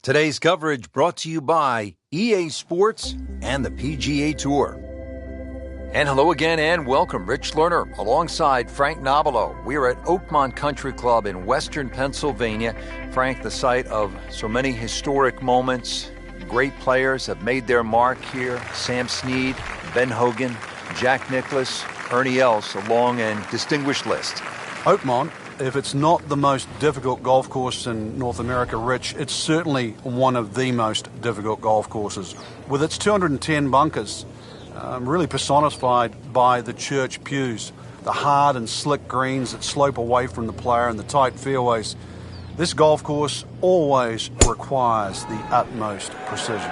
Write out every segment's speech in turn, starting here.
Today's coverage brought to you by EA Sports and the PGA Tour. And hello again and welcome. Rich Lerner alongside Frank Nobilo. We are at Oakmont Country Club in western Pennsylvania. Frank, the site of so many historic moments. Great players have made their mark here. Sam Snead, Ben Hogan, Jack Nicklaus, Ernie Els, a long and distinguished list. Oakmont, if it's not the most difficult golf course in North America, Rich, it's certainly one of the most difficult golf courses. With its 210 bunkers, really personified by the church pews, the hard and slick greens that slope away from the player and the tight fairways, this golf course always requires the utmost precision.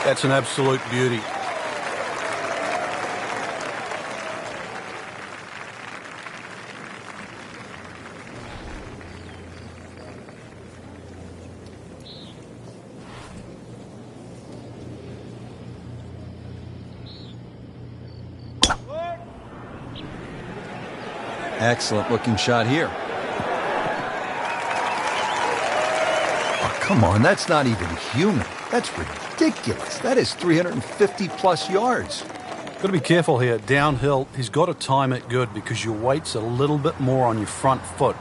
That's an absolute beauty. Excellent looking shot here. Oh, come on, that's not even human. That's ridiculous. That is 350 plus yards. Got to be careful here. Downhill, he's got to time it good because your weight's a little bit more on your front foot.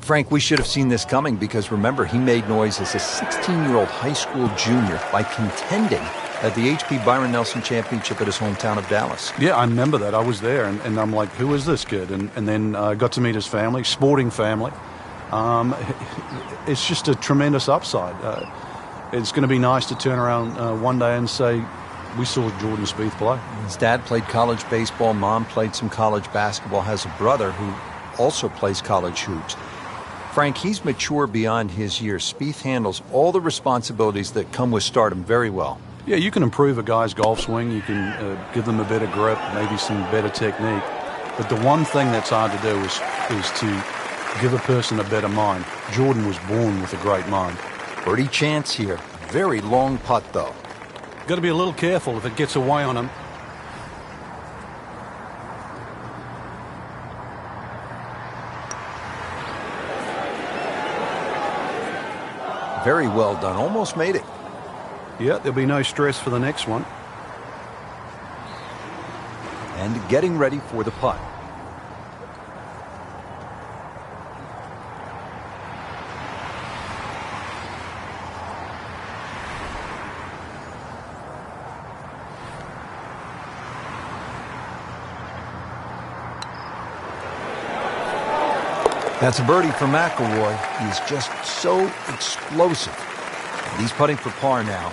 Frank, we should have seen this coming because, remember, he made noise as a 16-year-old high school junior by contending at the H.P. Byron Nelson Championship at his hometown of Dallas. Yeah, I remember that. I was there, and I'm like, who is this kid? And then got to meet his family, sporting family. It's just a tremendous upside. It's going to be nice to turn around one day and say, we saw Jordan Spieth play. His dad played college baseball. Mom played some college basketball. Has a brother who also plays college hoops. Frank, he's mature beyond his years. Spieth handles all the responsibilities that come with stardom very well. Yeah, you can improve a guy's golf swing. You can give them a better grip, maybe some better technique. But the one thing that's hard to do is to give a person a better mind. Jordan was born with a great mind. Birdie chance here. Very long putt, though. Got to be a little careful if it gets away on him. Very well done. Almost made it. Yeah, there'll be no stress for the next one. And getting ready for the putt. That's a birdie for McIlroy. He's just so explosive. He's putting for par now.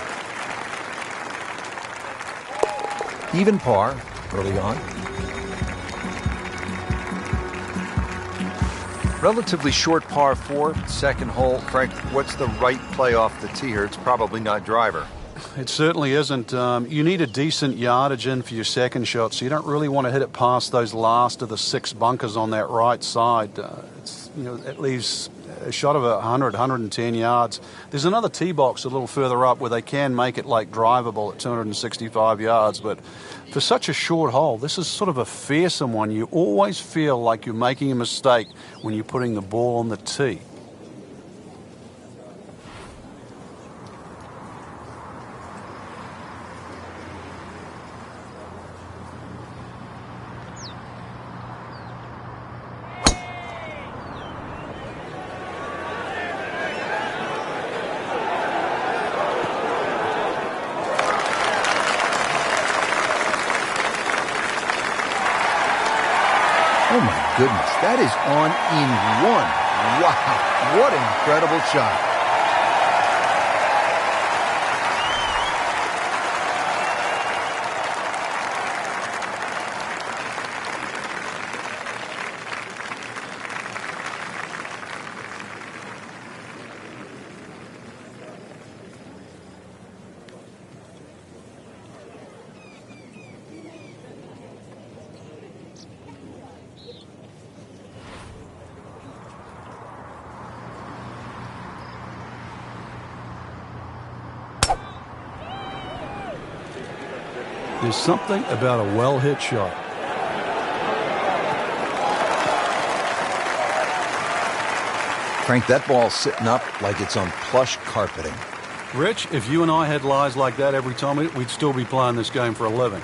Even par early on. Relatively short par 4, second hole. Frank, what's the right play off the tee here? It's probably not driver. It certainly isn't. You need a decent yardage in for your second shot, so you don't really want to hit it past those last of the 6 bunkers on that right side. It leaves a shot of 100, 110 yards. There's another tee box a little further up where they can make it like drivable at 265 yards, but for such a short hole, this is sort of a fearsome one. You always feel like you're making a mistake when you're putting the ball on the tee. Oh, my goodness. That is on in one. Wow. What an incredible shot. There's something about a well-hit shot. Frank, that ball's sitting up like it's on plush carpeting. Rich, if you and I had lies like that every time, we'd still be playing this game for a living.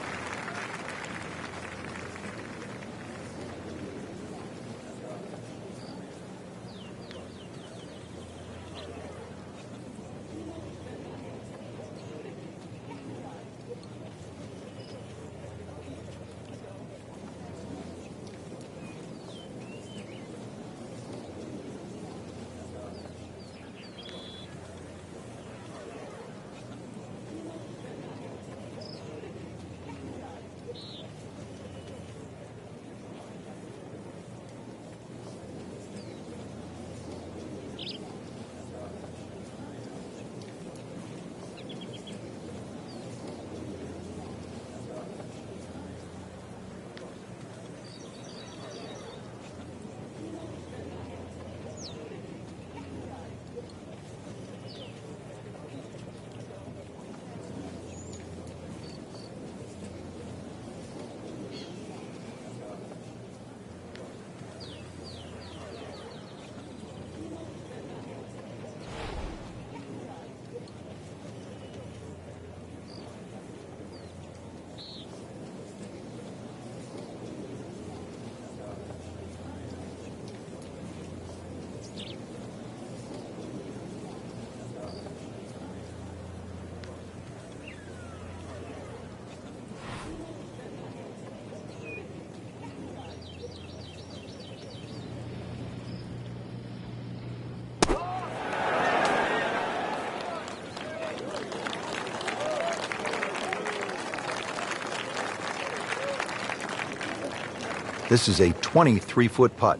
This is a 23-foot putt.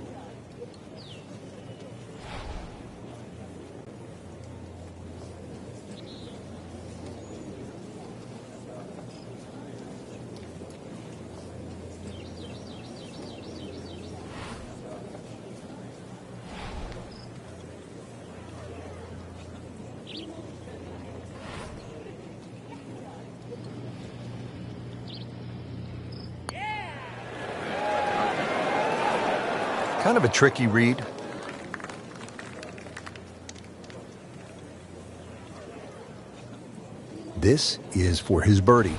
Kind of a tricky read. This is for his birdie.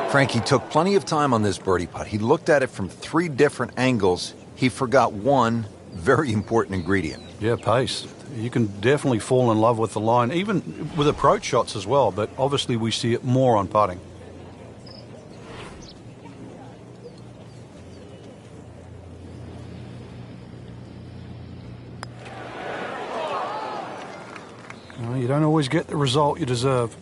Frankie took plenty of time on this birdie putt. He looked at it from 3 different angles. He forgot one very important ingredient. Yeah, pace. You can definitely fall in love with the line, even with approach shots as well, but obviously we see it more on putting. Well, you don't always get the result you deserve.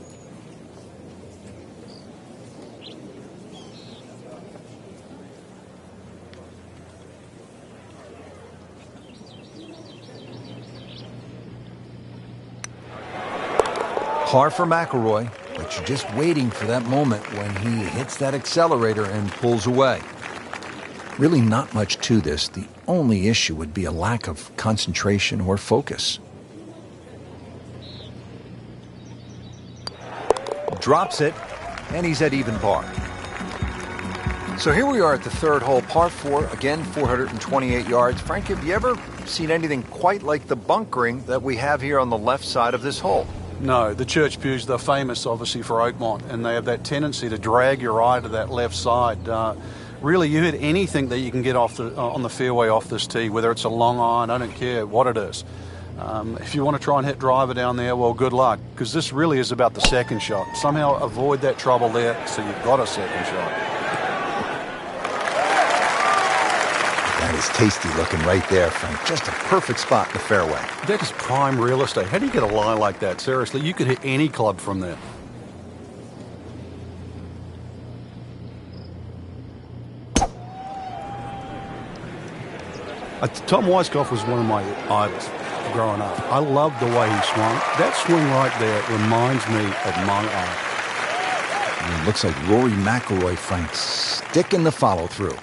Par for McIlroy, but you're just waiting for that moment when he hits that accelerator and pulls away. Really not much to this. The only issue would be a lack of concentration or focus. Drops it, and he's at even par. So here we are at the 3rd hole, par 4, again 428 yards. Frank, have you ever seen anything quite like the bunkering that we have here on the left side of this hole? No, the church pews, they're famous obviously for Oakmont, and they have that tendency to drag your eye to that left side. Really, you hit anything that you can get off on the fairway off this tee, whether it's a long iron, I don't care what it is. If you want to try and hit driver down there, well, good luck, because this really is about the second shot. Somehow avoid that trouble there so you've got a second shot. That is tasty looking right there, Frank. Just a perfect spot in the fairway. That is prime real estate. How do you get a lie like that? Seriously, you could hit any club from there. Tom Weiskopf was one of my idols growing up. I loved the way he swung. That swing right there reminds me of my eye. It looks like Rory McIlroy, Frank, sticking the follow-through.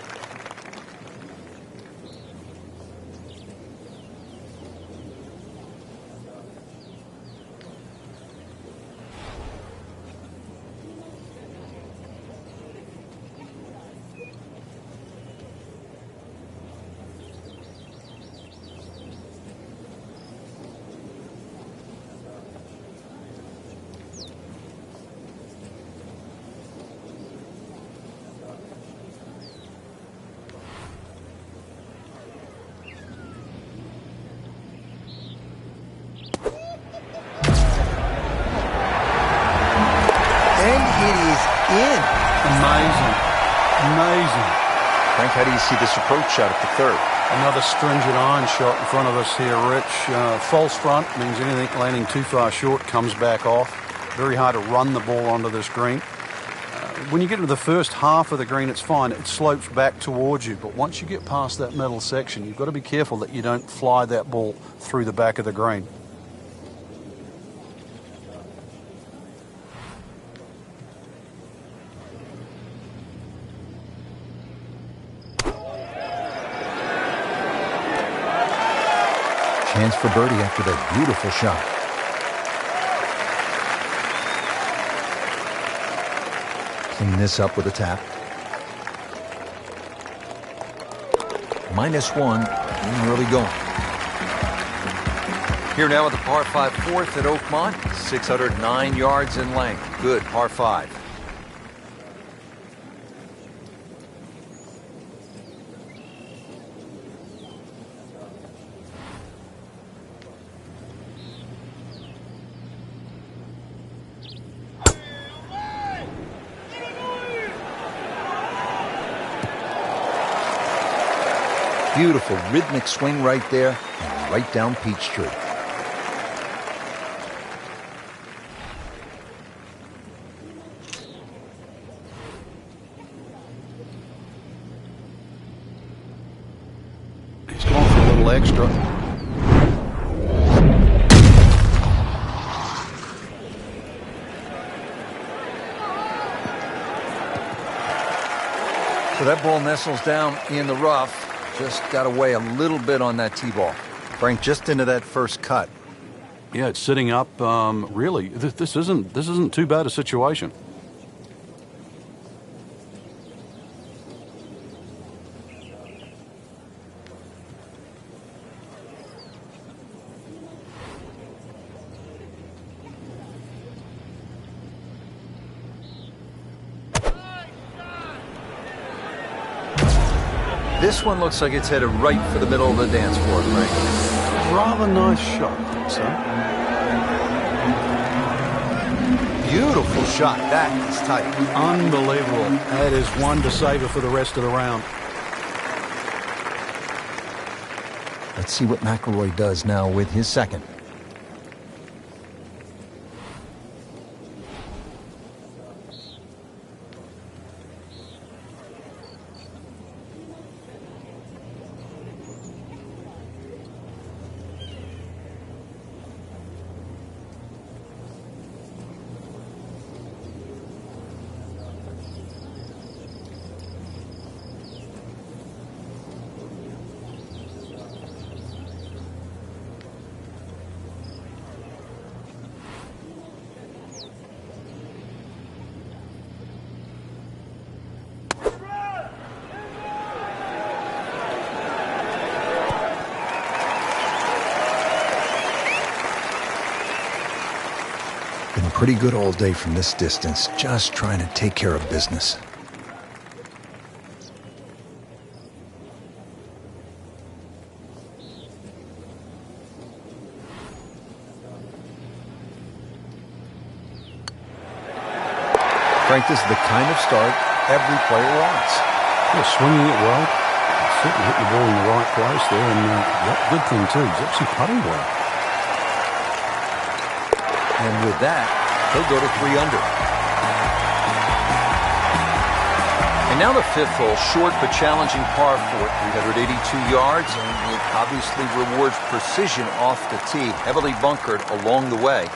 Amazing. Frank, how do you see this approach shot at the third? Another stringent iron shot in front of us here, Rich. False front means anything landing too far short comes back off. Very hard to run the ball onto this green. When you get into the first half of the green, it's fine. It slopes back towards you. But once you get past that middle section, you've got to be careful that you don't fly that ball through the back of the green. Chance for birdie after that beautiful shot. Clean this up with a tap. -1 in early going. Here now with the par 5 fourth at Oakmont. 609 yards in length. Good par 5. Beautiful rhythmic swing right there and right down Peachtree. He's going for a little extra. So that ball nestles down in the rough. Just got away a little bit on that tee ball. Frank, just into that first cut. Yeah, it's sitting up. Really, this isn't too bad a situation. This one looks like it's headed right for the middle of the dance floor, Frank. Rather nice shot, son. Beautiful shot. That is tight. Unbelievable. That is one to savor for the rest of the round. Let's see what McIlroy does now with his second. Been pretty good all day from this distance, just trying to take care of business. Frank, this is the kind of start every player wants. Yeah, swinging it well. Certainly hit the ball in the right place there, and good thing too, he's actually putting well. And with that, he'll go to 3 under. And now the fifth hole, short but challenging par 4, 382 yards, and it obviously rewards precision off the tee, heavily bunkered along the way.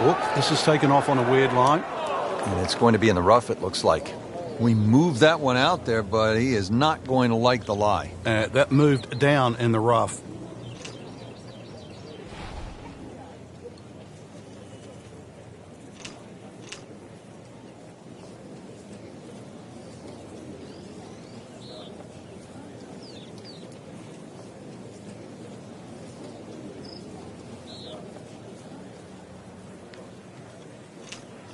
Oh, this is taken off on a weird line. And it's going to be in the rough, it looks like. We moved that one out there, but he is not going to like the lie. That moved down in the rough.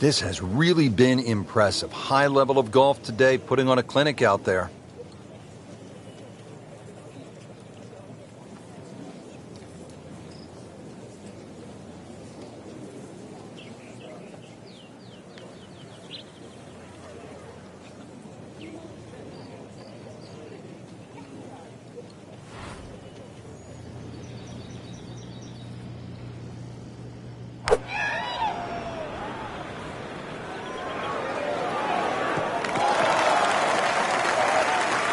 This has really been impressive. High level of golf today, putting on a clinic out there.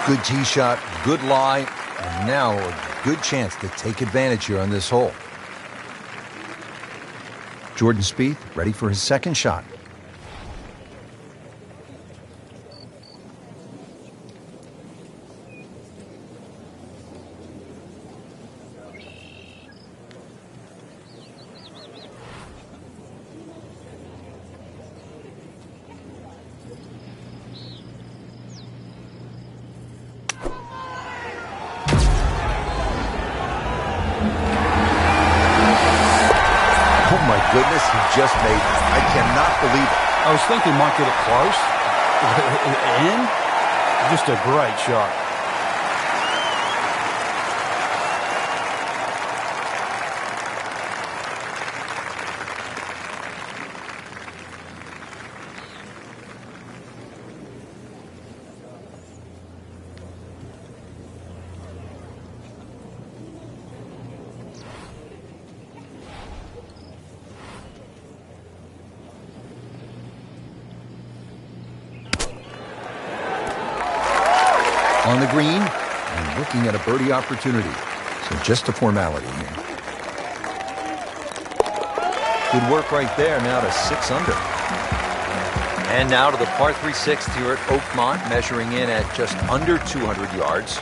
Good tee shot, good lie, and now a good chance to take advantage here on this hole. Jordan Spieth ready for his second shot. Goodness, he just made it. I cannot believe it. I was thinking he might get it close. In? Just a great shot. On the green and looking at a birdie opportunity. So just a formality here. Good work right there, now to 6 under. And now to the par 3 6th here at Oakmont, measuring in at just under 200 yards.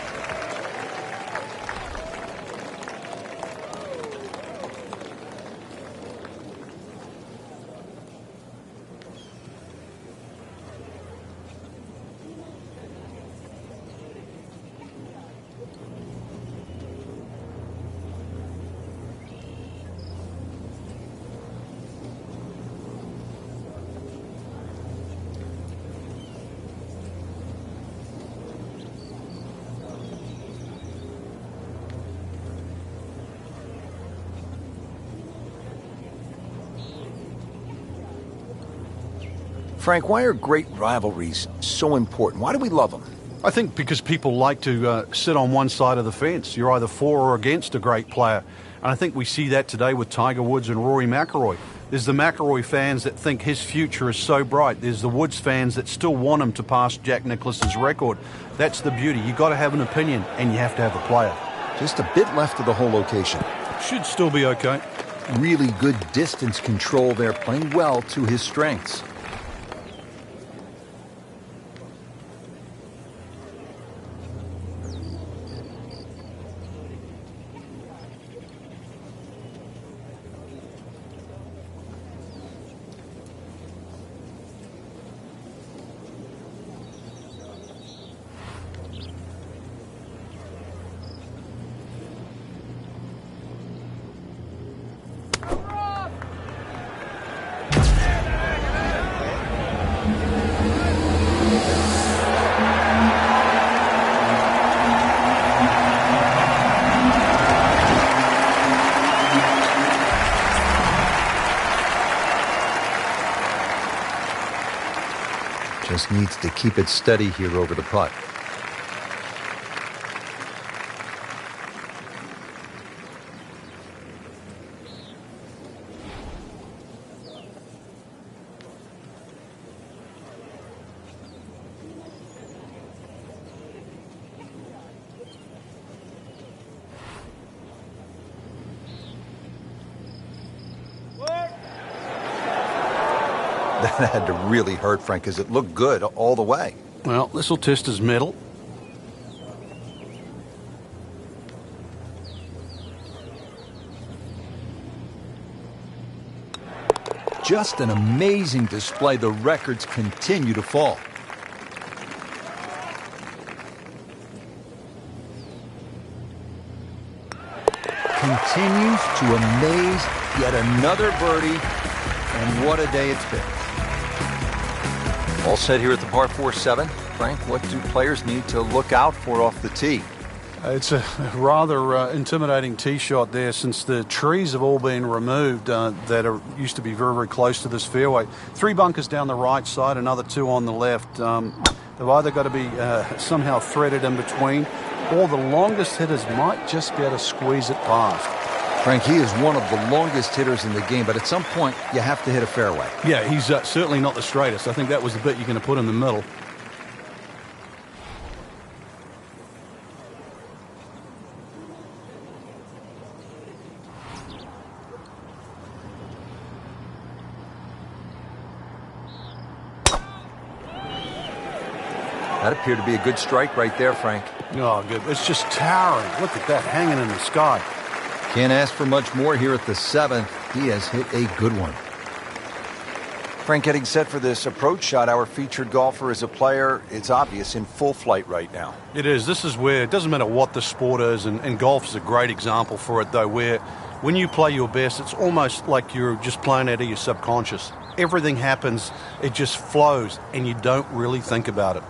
Frank, why are great rivalries so important? Why do we love them? I think because people like to sit on one side of the fence. You're either for or against a great player. And I think we see that today with Tiger Woods and Rory McIlroy. There's the McIlroy fans that think his future is so bright. There's the Woods fans that still want him to pass Jack Nicklaus's record. That's the beauty. You've got to have an opinion, and you have to have a player. Just a bit left of the hole location. Should still be okay. Really good distance control there, playing well to his strengths. Just needs to keep it steady here over the putt. That had to really hurt, Frank, because it looked good all the way. Well, this will test his mettle. Just an amazing display. The records continue to fall. Continues to amaze. Yet another birdie. And what a day it's been. All set here at the par 4-7. Frank, what do players need to look out for off the tee? It's a rather intimidating tee shot there, since the trees have all been removed that used to be very, very close to this fairway. 3 bunkers down the right side, another 2 on the left. They've either got to be somehow threaded in between, or the longest hitters might just be able to squeeze it past. Frank, he is one of the longest hitters in the game, but at some point, you have to hit a fairway. Yeah, he's certainly not the straightest. I think that was the bit you're going to put in the middle. That appeared to be a good strike right there, Frank. Oh, good. It's just towering. Look at that hanging in the sky. Can't ask for much more here at the 7th. He has hit a good one. Frank, getting set for this approach shot. Our featured golfer is a player, it's obvious, in full flight right now. It is. This is where it doesn't matter what the sport is, and golf is a great example for it, though, where when you play your best, it's almost like you're just playing out of your subconscious. Everything happens, it just flows, and you don't really think about it.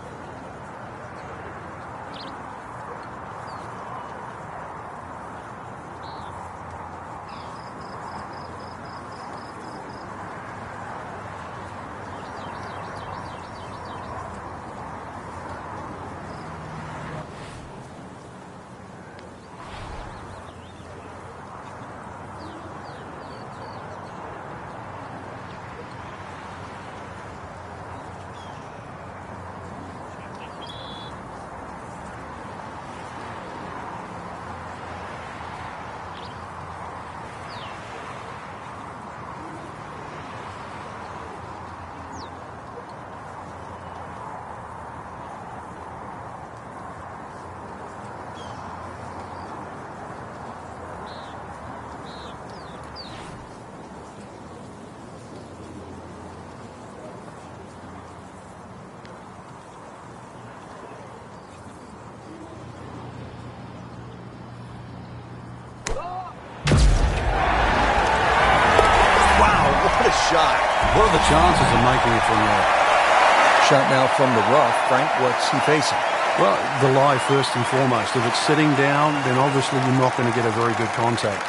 Shot. What are the chances of making it from there? Shot now from the rough. Frank, what's he facing? Well, the lie first and foremost. If it's sitting down, then obviously you're not going to get a very good contact.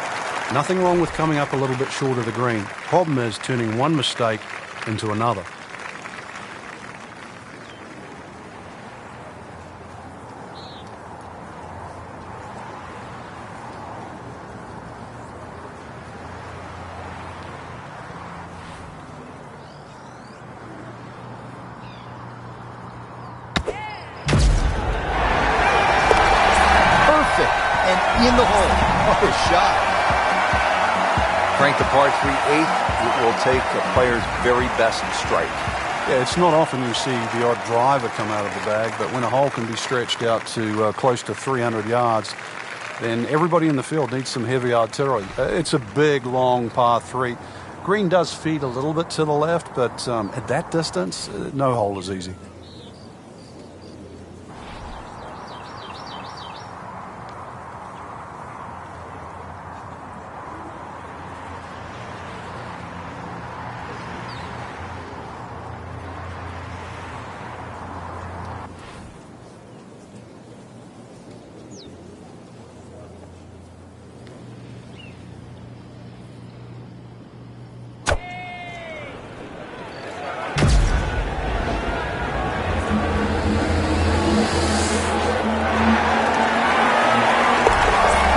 Nothing wrong with coming up a little bit short of the green. Problem is turning one mistake into another. in the hole. What a shot. Frank, the par 3 eighth, it will take a player's very best strike. Yeah, it's not often you see the odd driver come out of the bag, but when a hole can be stretched out to close to 300 yards, then everybody in the field needs some heavy artillery. It's a big, long par 3. Green does feed a little bit to the left, but at that distance, no hole is easy.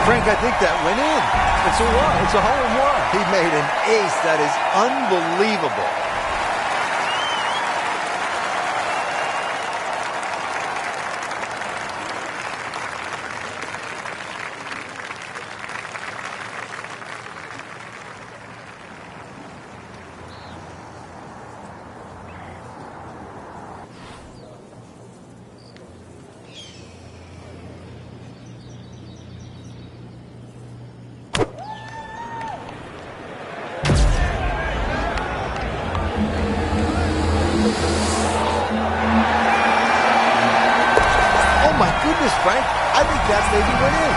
Frank, I think that went in. It's a what? It's a hole in one. He made an ace. That is unbelievable. Frank, I think that maybe went in.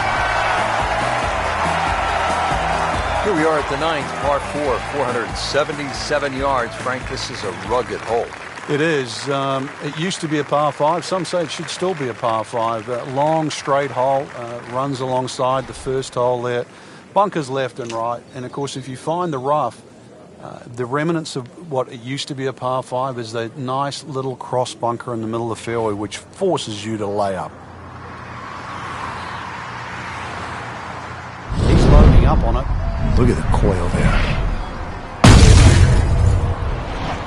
Here we are at the 9th, par 4, 477 yards. Frank, this is a rugged hole. It is. It used to be a par 5. Some say it should still be a par 5. Long, straight hole, runs alongside the first hole there. Bunkers left and right. And, of course, if you find the rough, the remnants of what it used to be a par 5 is that nice little cross bunker in the middle of the fairway which forces you to lay up. Up on it. Look at the coil there.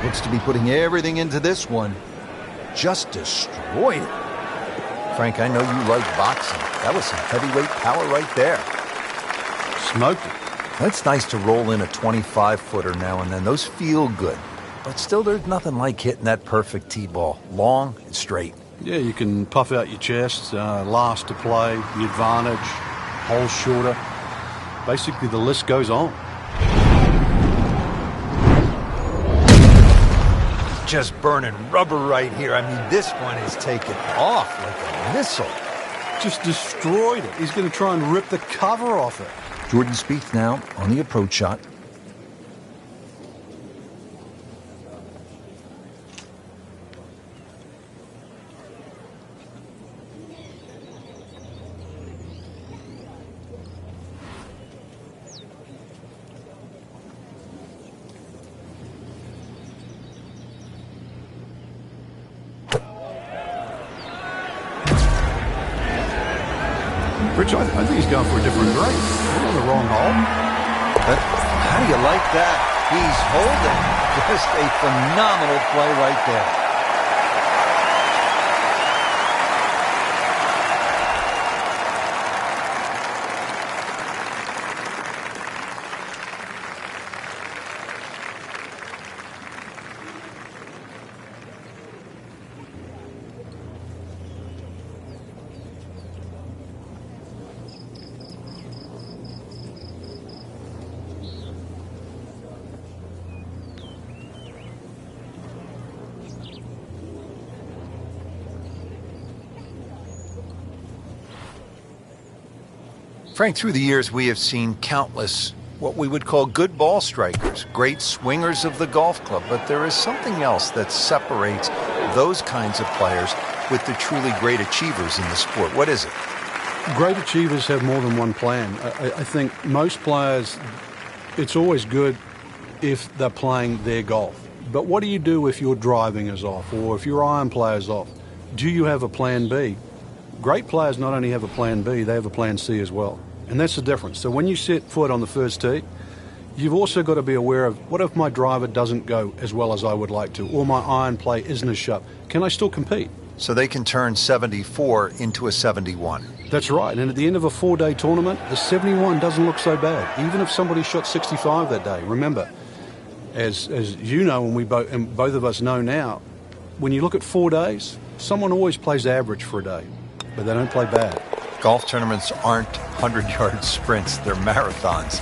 Looks to be putting everything into this one. Just destroyed it. Frank, I know you like boxing. That was some heavyweight power right there. Smoked it. It's nice to roll in a 25-footer now and then. Those feel good. But still, there's nothing like hitting that perfect tee ball. Long and straight. Yeah, you can puff out your chest, last to play, the advantage, hole shorter. Basically, the list goes on. Just burning rubber right here. I mean, this one is taking off like a missile. Just destroyed it. He's going to try and rip the cover off it. Jordan Spieth now on the approach shot. Rich, I think he's going for a different grade. He's on the wrong hole. But how do you like that? He's holding. Just a phenomenal play right there. Frank, through the years, we have seen countless what we would call good ball strikers, great swingers of the golf club, but there is something else that separates those kinds of players with the truly great achievers in the sport. What is it? Great achievers have more than one plan. I think most players, it's always good if they're playing their golf. But what do you do if your driving is off or if your iron play is off? Do you have a plan B? Great players not only have a plan B, they have a plan C as well. And that's the difference. So when you set foot on the first tee, you've also got to be aware of, what if my driver doesn't go as well as I would like to, or my iron play isn't as sharp? Can I still compete? So they can turn 74 into a 71. That's right, and at the end of a 4-day tournament, the 71 doesn't look so bad, even if somebody shot 65 that day. Remember, as you know, and both of us know now, when you look at 4 days, someone always plays average for a day, but they don't play bad. Golf tournaments aren't 100-yard sprints, they're marathons.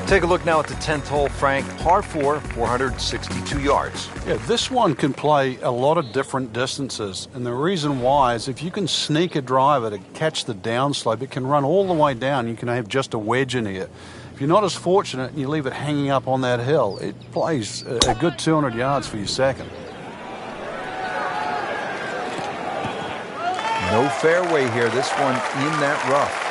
Take a look now at the 10th hole, Frank. Par 4, 462 yards. Yeah, this one can play a lot of different distances, and the reason why is if you can sneak a driver to catch the downslope, it can run all the way down. You can have just a wedge in here. If you're not as fortunate and you leave it hanging up on that hill, it plays a good 200 yards for your second. No fairway here. This one in that rough.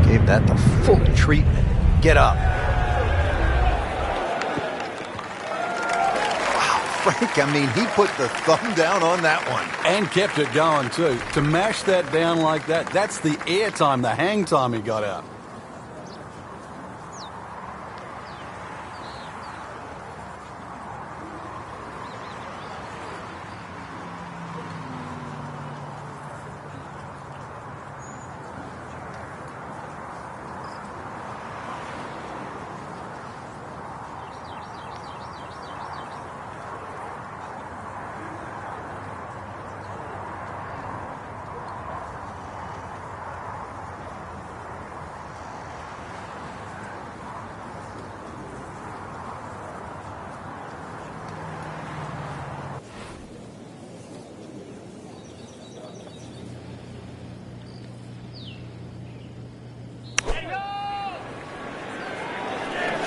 Gave that the full treatment. Get up. Frank, I mean, he put the thumb down on that one. And kept it going, too. To mash that down like that, that's the air time, the hang time he got out.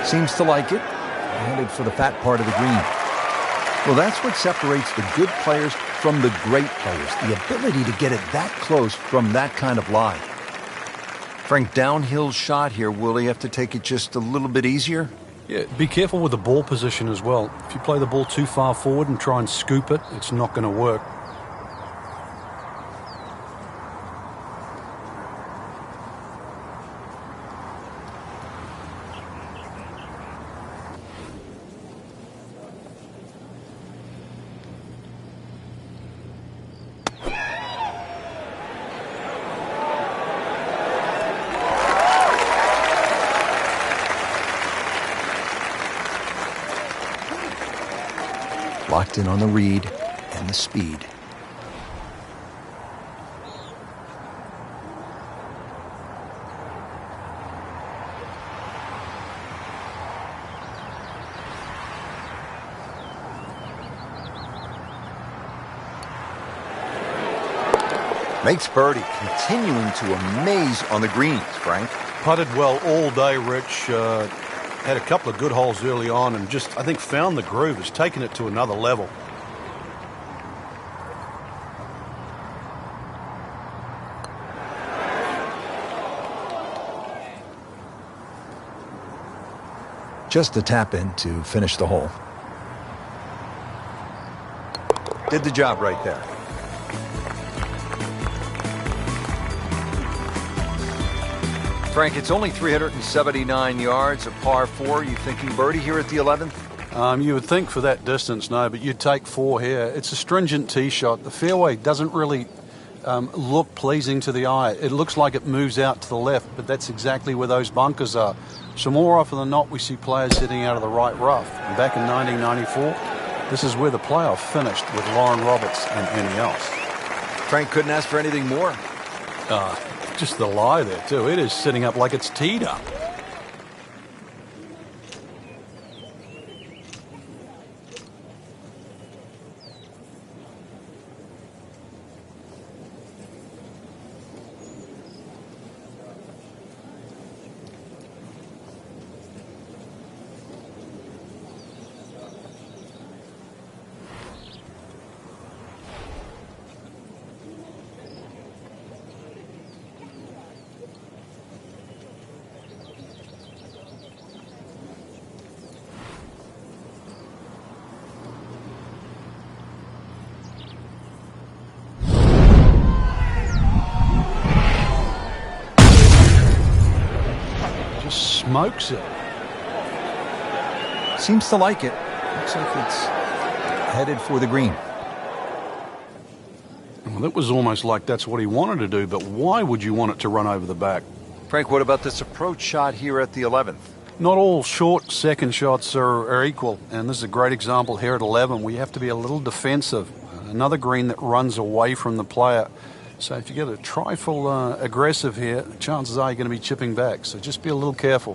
Seems to like it. Headed for the fat part of the green. Well, that's what separates the good players from the great players. The ability to get it that close from that kind of lie. Frank, downhill shot here. Will he have to take it just a little bit easier? Yeah, be careful with the ball position as well. If you play the ball too far forward and try and scoop it, it's not going to work. Locked in on the read and the speed. Makes birdie, continuing to amaze on the greens, Frank. Putted well all day, Rich. Had a couple of good holes early on and just, I think, found the groove. Has taken it to another level. Just a tap in to finish the hole. Did the job right there. Frank, it's only 379 yards, a par 4. You thinking birdie here at the 11th? You would think for that distance, no, but you'd take 4 here. It's a stringent tee shot. The fairway doesn't really look pleasing to the eye. It looks like it moves out to the left, but that's exactly where those bunkers are. So more often than not, we see players hitting out of the right rough. And back in 1994, this is where the playoff finished with Lauren Roberts and Annie else. Frank couldn't ask for anything more. Just the lie there, too. It is sitting up like it's teed up. smokes it. Seems to like it. Looks like it's headed for the green. Well, it was almost like that's what he wanted to do, but why would you want it to run over the back? Frank, what about this approach shot here at the 11th? Not all short second shots are equal, and this is a great example here at 11. We have to be a little defensive. Another green that runs away from the player. So if you get a trifle aggressive here, chances are you're going to be chipping back. So just be a little careful.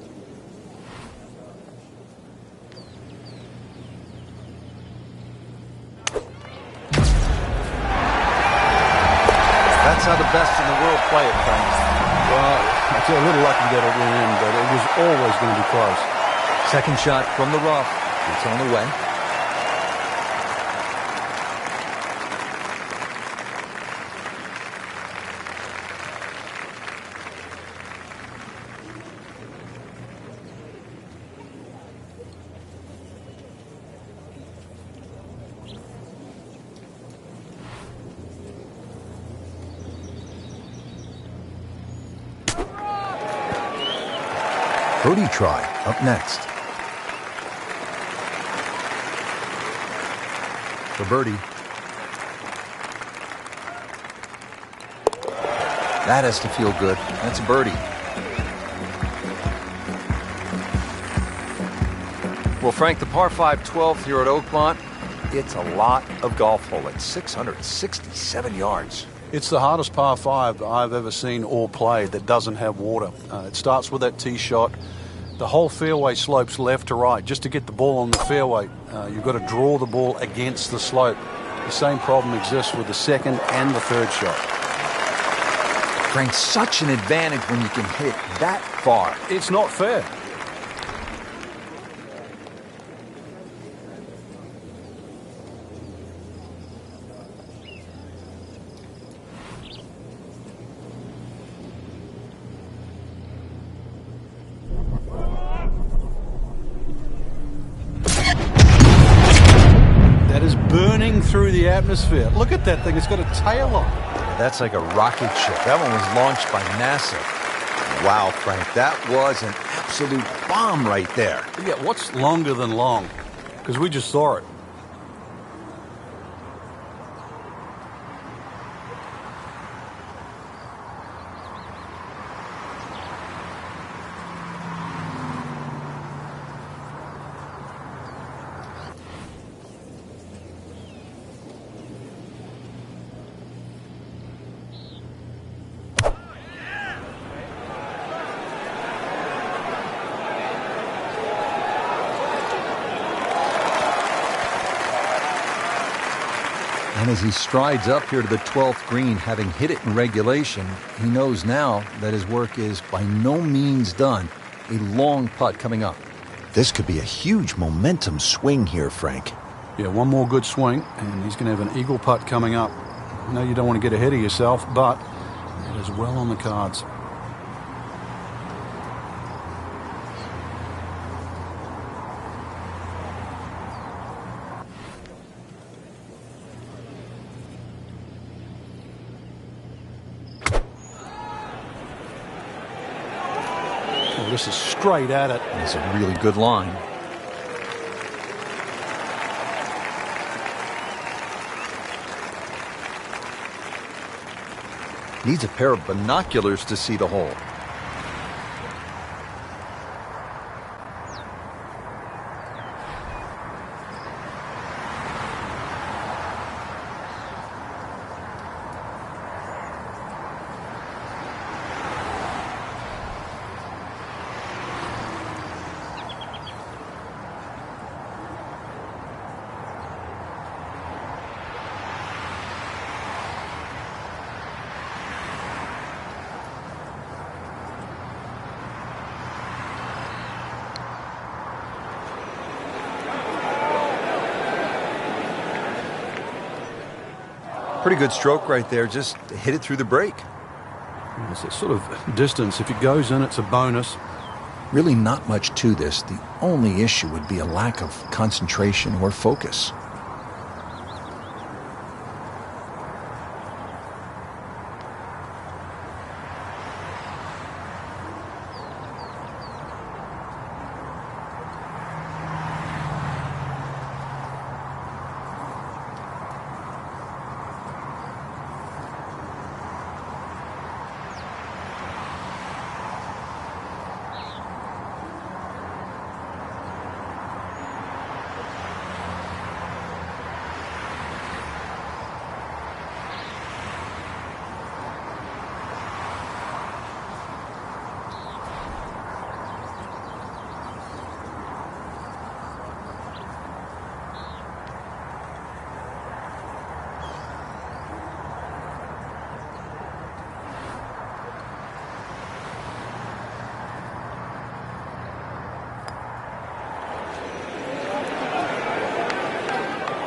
That's how the best in the world play it, Frank. Well, I feel a little lucky that it went in, but it was always going to be close. Second shot from the rough. It's on the way. Birdie try up next. For birdie. That has to feel good. That's a birdie. Well, Frank, the par 5 12th here at Oakmont, it's a lot of golf hole at 667 yards. It's the hardest par 5 I've ever seen or played that doesn't have water. It starts with that tee shot. The whole fairway slopes left to right. Just to get the ball on the fairway, you've got to draw the ball against the slope. The same problem exists with the second and the third shot. Frank, such an advantage when you can hit it that far. It's not fair. Burning through the atmosphere. Look at that thing. It's got a tail on it. That's like a rocket ship. That one was launched by NASA. Wow, Frank, that was an absolute bomb right there. Yeah, what's longer than long? Because we just saw it. And as he strides up here to the 12th green, having hit it in regulation, he knows now that his work is by no means done. A long putt coming up. This could be a huge momentum swing here, Frank. Yeah, one more good swing, and he's going to have an eagle putt coming up. I know you don't want to get ahead of yourself, but it is well on the cards. This is straight at it. It's a really good line. Needs a pair of binoculars to see the hole. Pretty good stroke right there. Just hit it through the break. It's a sort of distance. If it goes in, it's a bonus. Really not much to this. The only issue would be a lack of concentration or focus.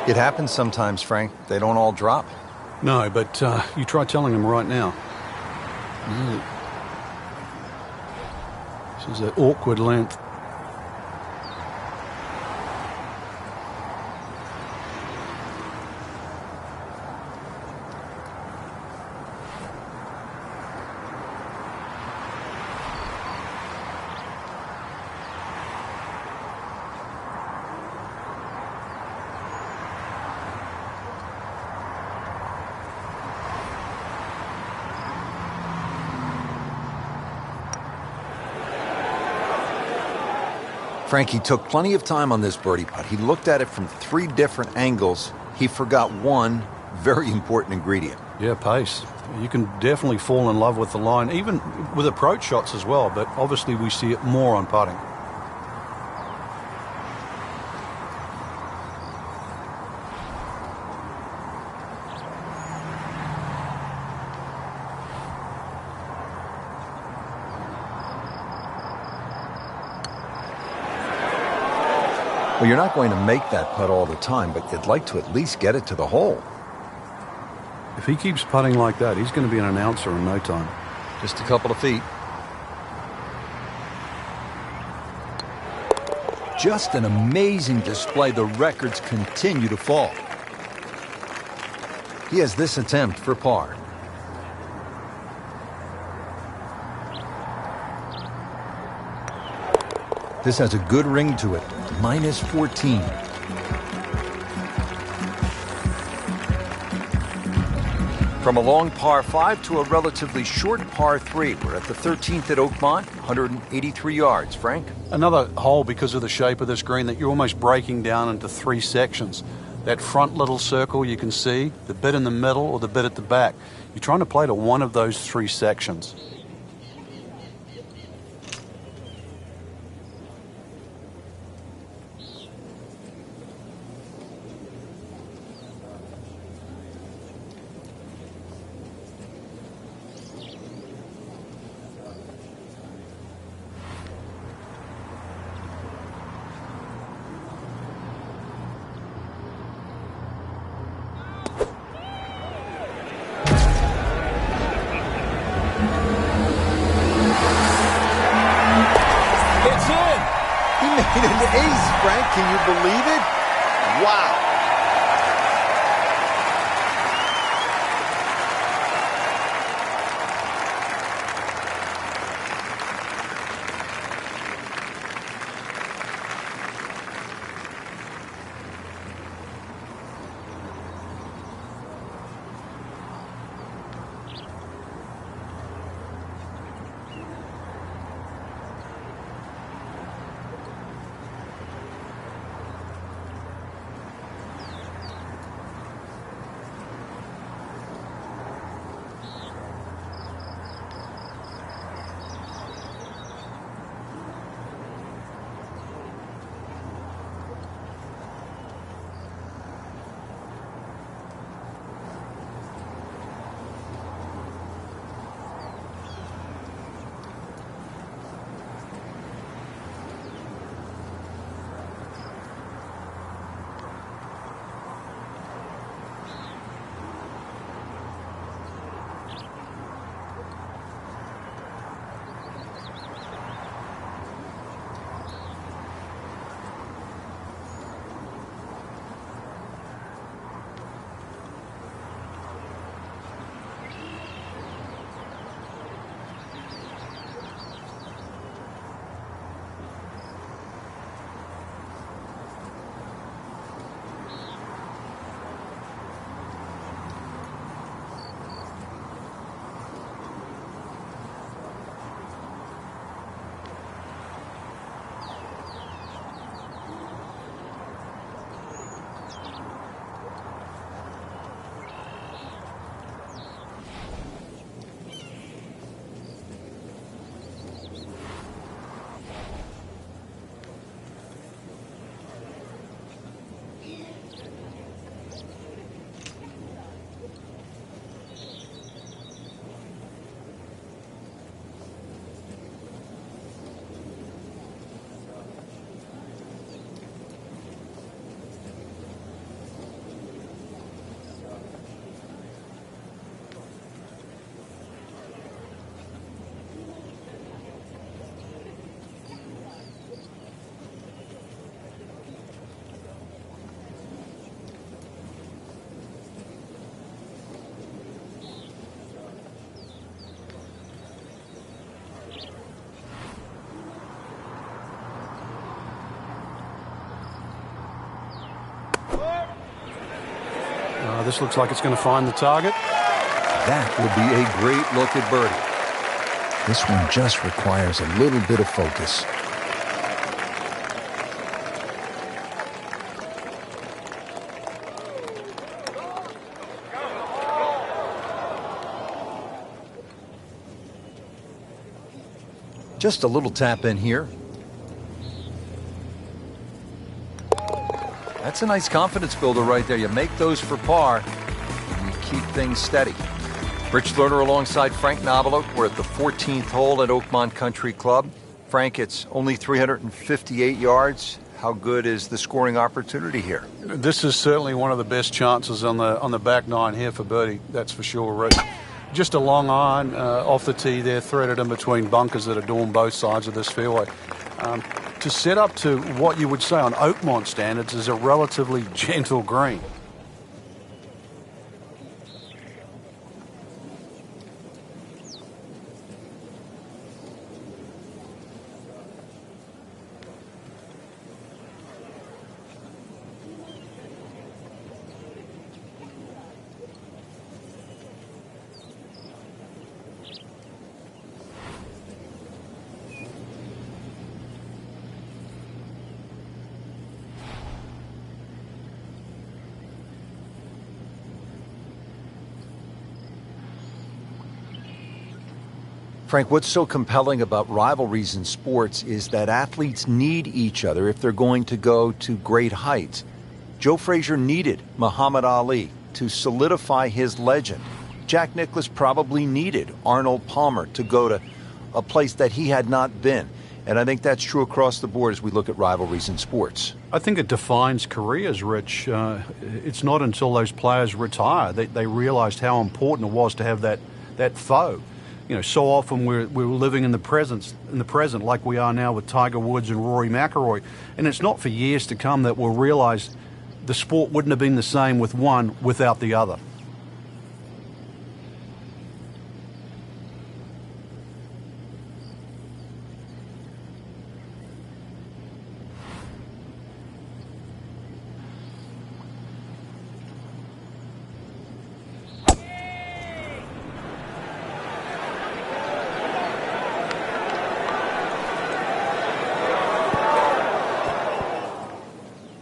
It happens sometimes, Frank. They don't all drop. No, but you try telling him right now. This is an awkward length. Frankie took plenty of time on this birdie putt. He looked at it from 3 different angles. He forgot one very important ingredient. Yeah, pace. You can definitely fall in love with the line, even with approach shots as well, but obviously we see it more on putting. Well, you're not going to make that putt all the time, but you'd like to at least get it to the hole. If he keeps putting like that, he's going to be an announcer in no time. Just a couple of feet. Just an amazing display. The records continue to fall. He has this attempt for par. This has a good ring to it. Minus 14. From a long par 5 to a relatively short par 3. We're at the 13th at Oakmont, 183 yards. Frank? Another hole because of the shape of this green that you're almost breaking down into 3 sections. That front little circle you can see, the bit in the middle or the bit at the back. You're trying to play to one of those 3 sections. An ace, Frank. Can you believe it? Wow. This looks like it's going to find the target. That will be a great look at birdie. This one just requires a little bit of focus. Just a little tap in here. That's a nice confidence builder right there. You make those for par, and you keep things steady. Rich Lerner alongside Frank Nobilo. We're at the 14th hole at Oakmont Country Club. Frank, it's only 358 yards. How good is the scoring opportunity here? This is certainly one of the best chances on the back nine here for birdie, that's for sure, Rich. Just a long iron off the tee there, threaded in between bunkers that adorn both sides of this fairway. To set up to what you would say on Oakmont standards is a relatively gentle green. Frank, what's so compelling about rivalries in sports is that athletes need each other if they're going to go to great heights. Joe Frazier needed Muhammad Ali to solidify his legend. Jack Nicklaus probably needed Arnold Palmer to go to a place that he had not been. And I think that's true across the board as we look at rivalries in sports. I think it defines careers, Rich. It's not until those players retire that they realized how important it was to have that foe. You know, so often we're living in the present like we are now with Tiger Woods and Rory McIlroy. And it's not for years to come that we'll realize the sport wouldn't have been the same with one without the other.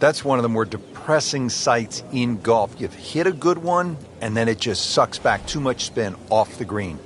That's one of the more depressing sights in golf. You've hit a good one, and then it just sucks back too much spin off the green.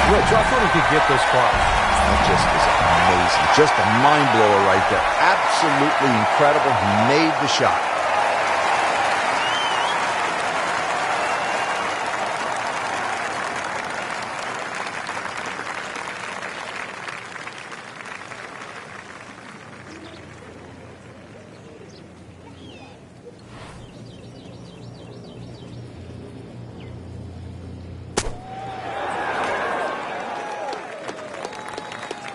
Rich, I thought he could get this far. That just is amazing. Just a mind blower right there. Absolutely incredible. He made the shot.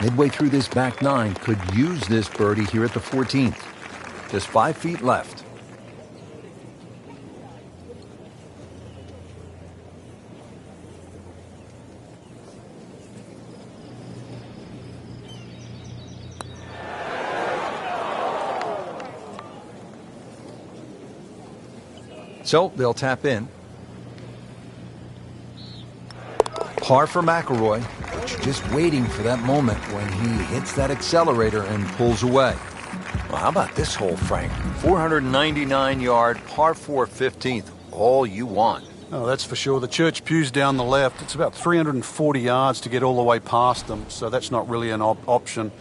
Midway through this back nine, could use this birdie here at the 14th. Just 5 feet left. So they'll tap in. Par for McIlroy. Just waiting for that moment when he hits that accelerator and pulls away. Well, how about this hole, Frank? 499-yard, par 4 15th. All you want. Oh, that's for sure. The church pews down the left. It's about 340 yards to get all the way past them, so that's not really an option.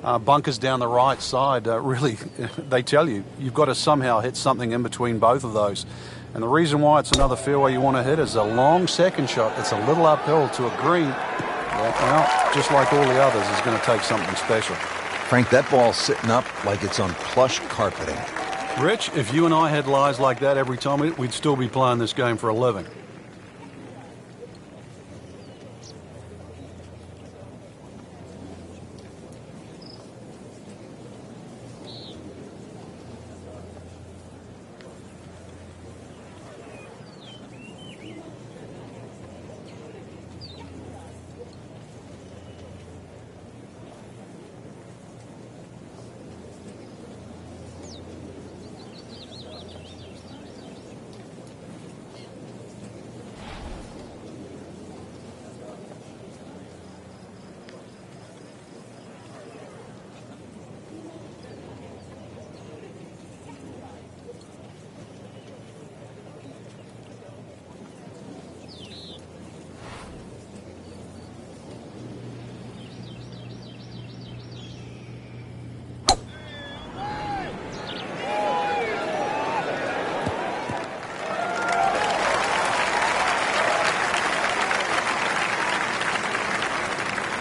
Bunkers down the right side, really, they tell you, you've got to somehow hit something in between both of those. And the reason why it's another fairway you want to hit is a long second shot. It's a little uphill to a green. Well, just like all the others, is going to take something special. Frank, that ball's sitting up like it's on plush carpeting. Rich, if you and I had lies like that every time, we'd still be playing this game for a living.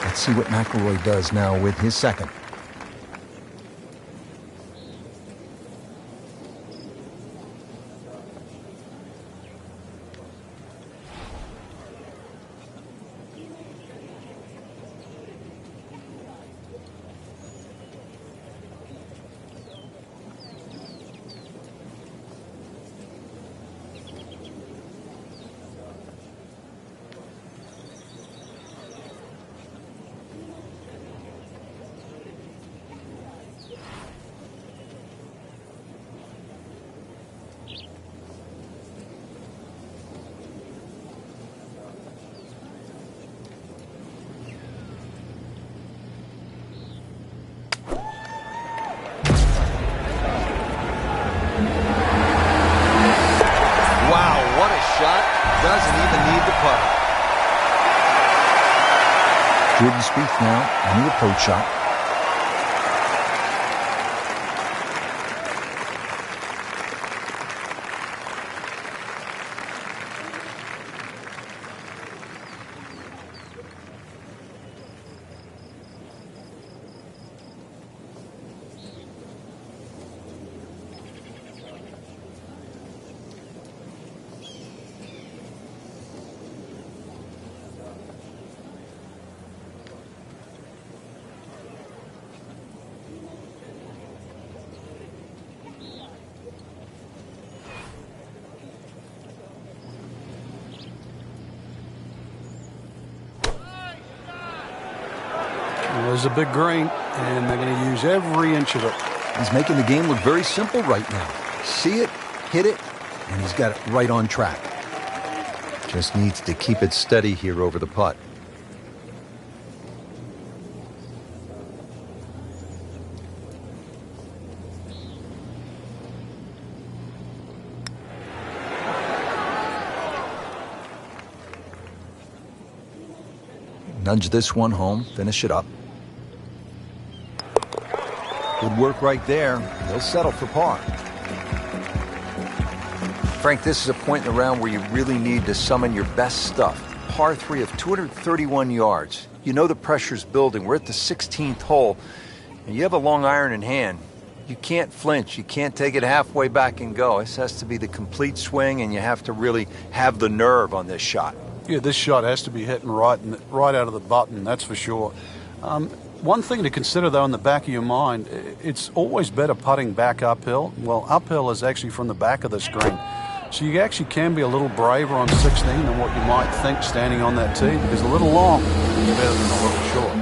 Let's see what McIlroy does now with his second. Doesn't even need the putter. Jordan Spieth now on the approach shot. There's a big green, and they're going to use every inch of it. He's making the game look very simple right now. See it, hit it, and he's got it right on track. Just needs to keep it steady here over the putt. Nudge this one home, finish it up. Good work right there. He'll settle for par. Frank, this is a point in the round where you really need to summon your best stuff. Par 3 of 231 yards. You know the pressure's building. We're at the 16th hole, and you have a long iron in hand. You can't flinch. You can't take it halfway back and go. This has to be the complete swing, and you have to really have the nerve on this shot. Yeah, this shot has to be hitting right out of the button, that's for sure. One thing to consider, though, in the back of your mind, it's always better putting back uphill. Well, uphill is actually from the back of the screen. So you actually can be a little braver on 16 than what you might think standing on that tee, because a little long is better than a little short.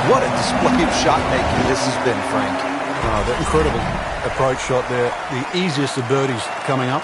What a display of shot making this has been, Frank. That incredible approach shot there. The easiest of birdies coming up.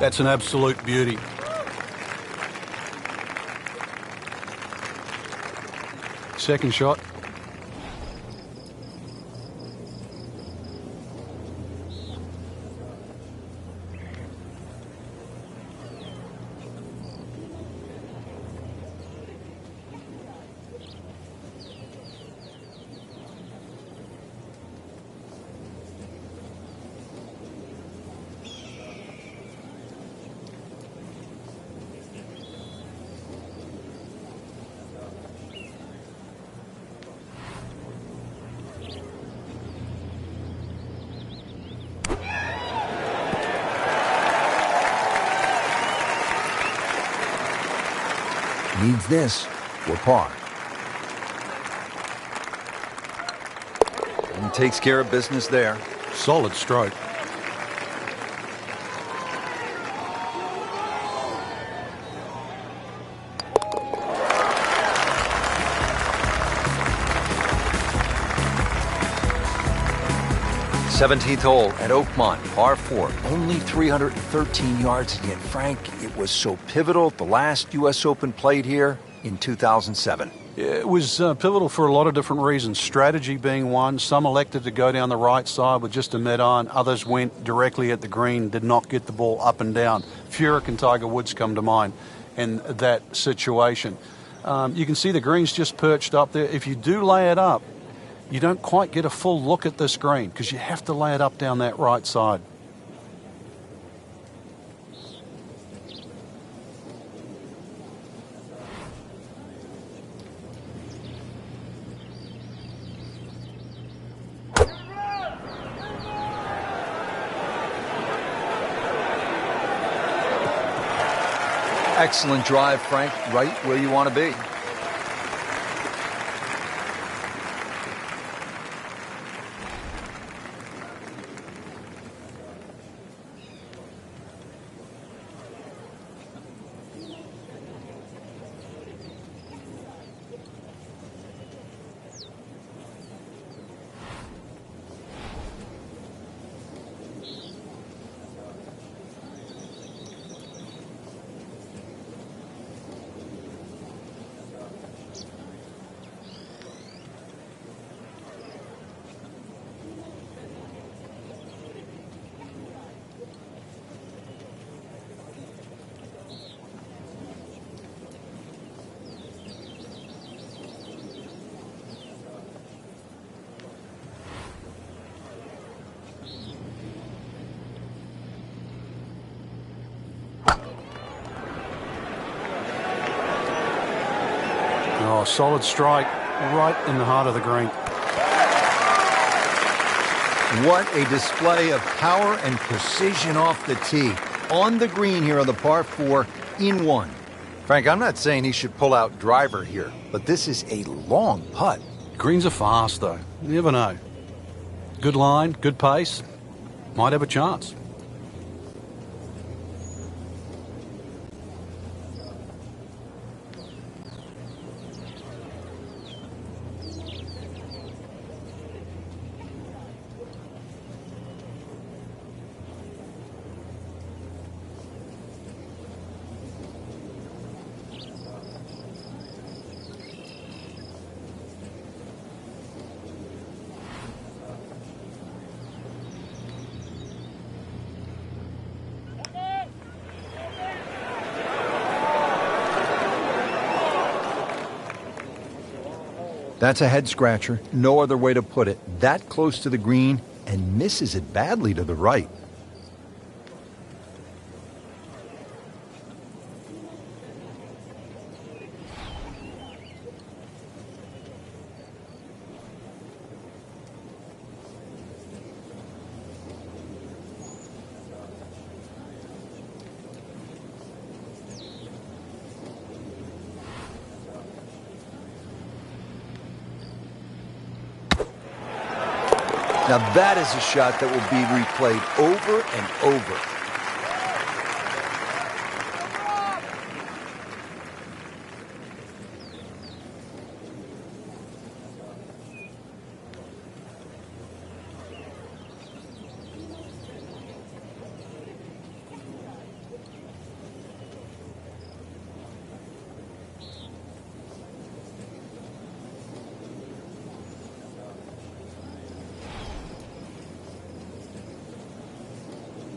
That's an absolute beauty. Second shot. Needs this for par. And takes care of business there. Solid stroke. Seventeenth hole at Oakmont, par 4, only 313 yards, and yet, Frank, it was so pivotal. The last U.S. Open played here in 2007. It was pivotal for a lot of different reasons. Strategy being one. Some elected to go down the right side with just a mid-iron. Others went directly at the green, did not get the ball up and down. Furyk and Tiger Woods come to mind in that situation. You can see the green's just perched up there. If you do lay it up, you don't quite get a full look at this green because you have to lay it up down that right side. Excellent drive, Frank, right where you want to be. Oh, solid strike right in the heart of the green. What a display of power and precision off the tee. On the green here on the par 4 in 1. Frank, I'm not saying he should pull out driver here, but this is a long putt. Greens are fast, though. You never know. Good line, good pace. Might have a chance. That's a head scratcher. No other way to put it. That close to the green and misses it badly to the right. Now that is a shot that will be replayed over and over.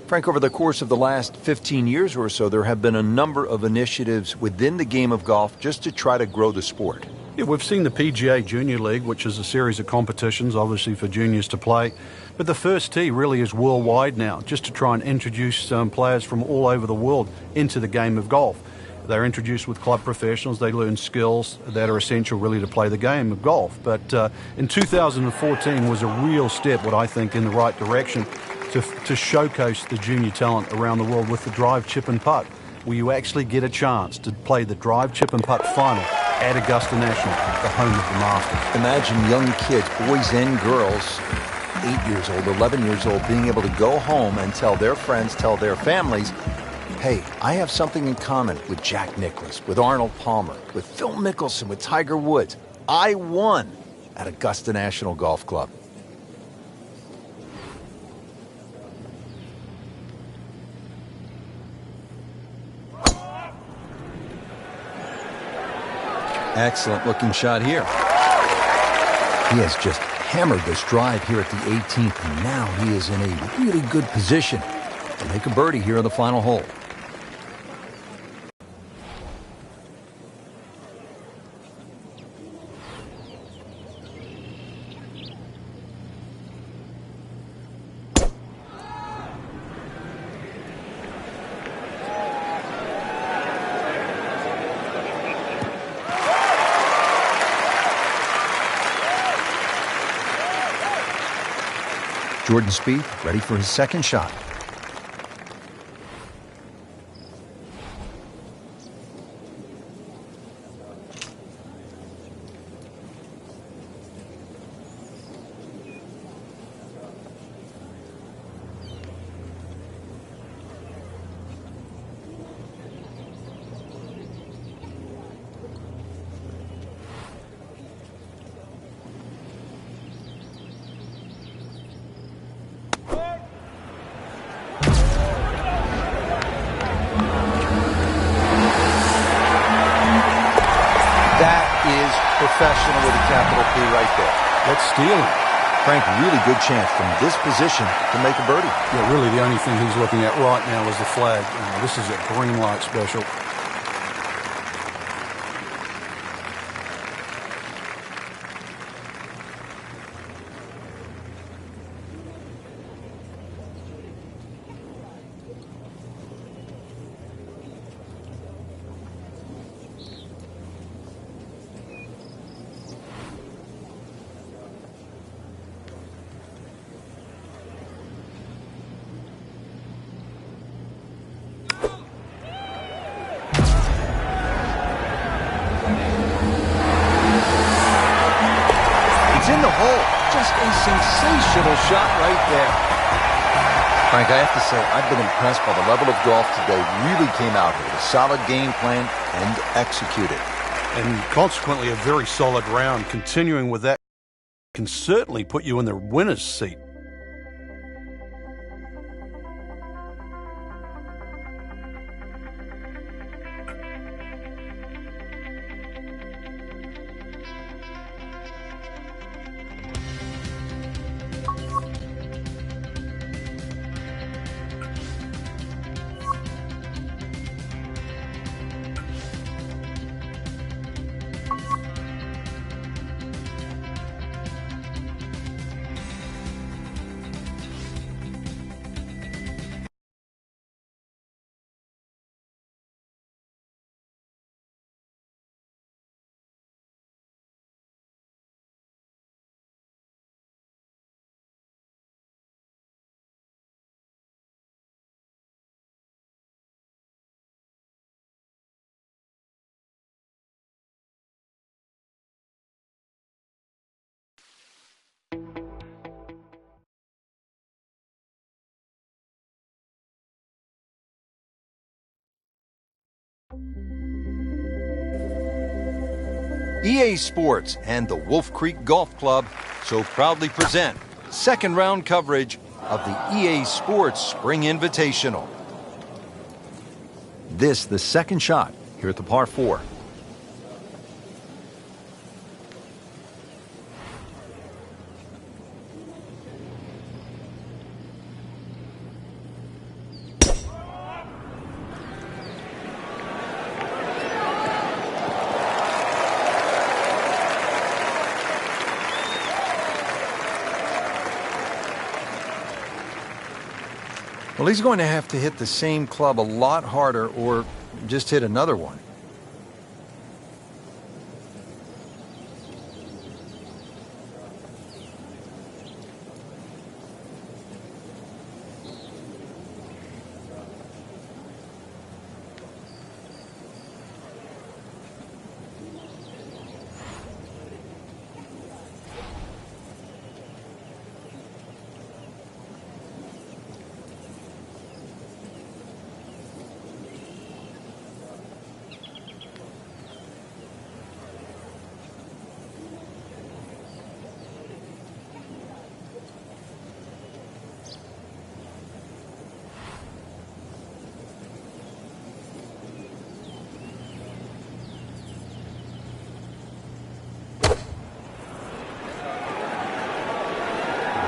Frank, over the course of the last 15 years or so, there have been a number of initiatives within the game of golf just to try to grow the sport. Yeah, we've seen the PGA Junior League, which is a series of competitions, obviously for juniors to play. But the first tee really is worldwide now, just to try and introduce players from all over the world into the game of golf. They're introduced with club professionals. They learn skills that are essential really to play the game of golf. But in 2014 was a real step, what I think, in the right direction to showcase the junior talent around the world with the drive, chip and putt. where you actually get a chance to play the drive, chip and putt final at Augusta National, the home of the Masters. Imagine young kids, boys and girls, 8 years old, 11 years old, being able to go home and tell their friends, tell their families, hey, I have something in common with Jack Nicklaus, with Arnold Palmer, with Phil Mickelson, with Tiger Woods. I won at Augusta National Golf Club. Excellent looking shot here. He has just hammered this drive here at the 18th, and now he is in a really good position to make a birdie here on the final hole. Jordan Spieth ready for his second shot. Professional with a capital P right there. That's stealing. Frank, really good chance from this position to make a birdie. Yeah, really the only thing he's looking at right now is the flag. This is a green light special. In the hole. Just a sensational shot right there. Frank, I have to say, I've been impressed by the level of golf today. Really came out here with a solid game plan and executed. And consequently, a very solid round. Continuing with that can certainly put you in the winner's seat. EA Sports and the Wolf Creek Golf Club so proudly present second round coverage of the EA Sports Spring Invitational. This, the second shot here at the par 4. Well, he's going to have to hit the same club a lot harder or just hit another one.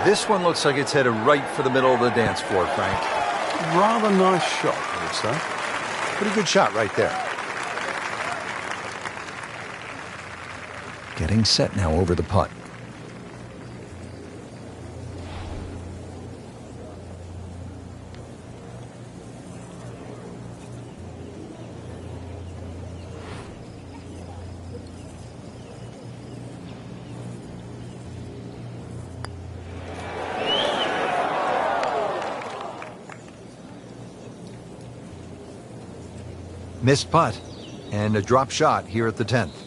This one looks like it's headed right for the middle of the dance floor, Frank. Rather nice shot, I would say. Pretty good shot right there. Getting set now over the putt. Missed putt and a drop shot here at the 10th.